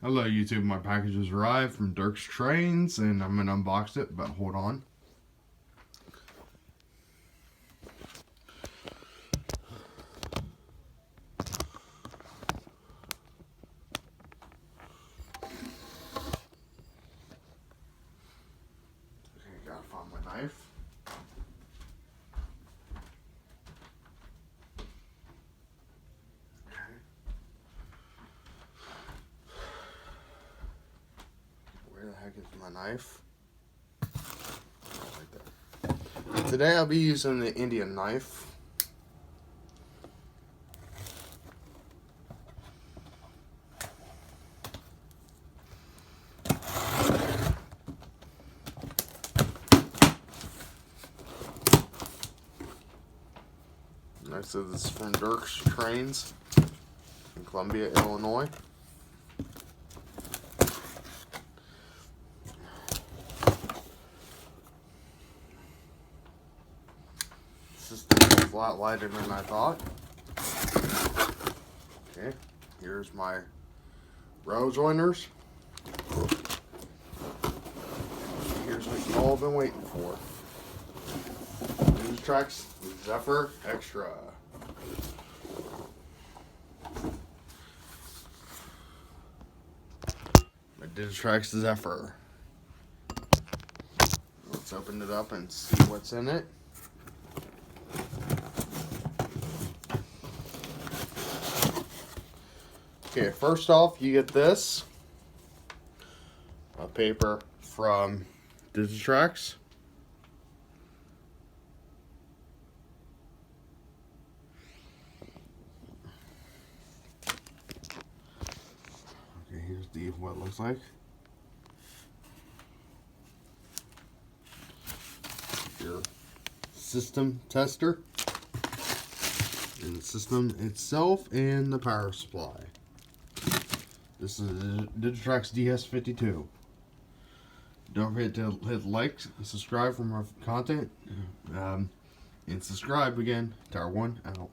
Hello YouTube, my package has arrived from Dirk's Trains and I'm going to unbox it, but hold on. Okay, gotta find my knife. Where the heck is my knife? Right there. Today I'll be using the Indian knife. Next, this is from Dirk's Trains in Columbia, Illinois. System is a lot lighter than I thought. Okay, here's my row joiners. Here's what you've all been waiting for. Digitrax Zephyr Extra. My Digitrax Zephyr. Let's open it up and see what's in it. Okay, first off, you get this. A paper from Digitrax. Okay, here's what it looks like. Your system tester. And the system itself and the power supply. This is Digitrax DS52. Don't forget to hit like and subscribe for more content. And subscribe again. Tower 1 out.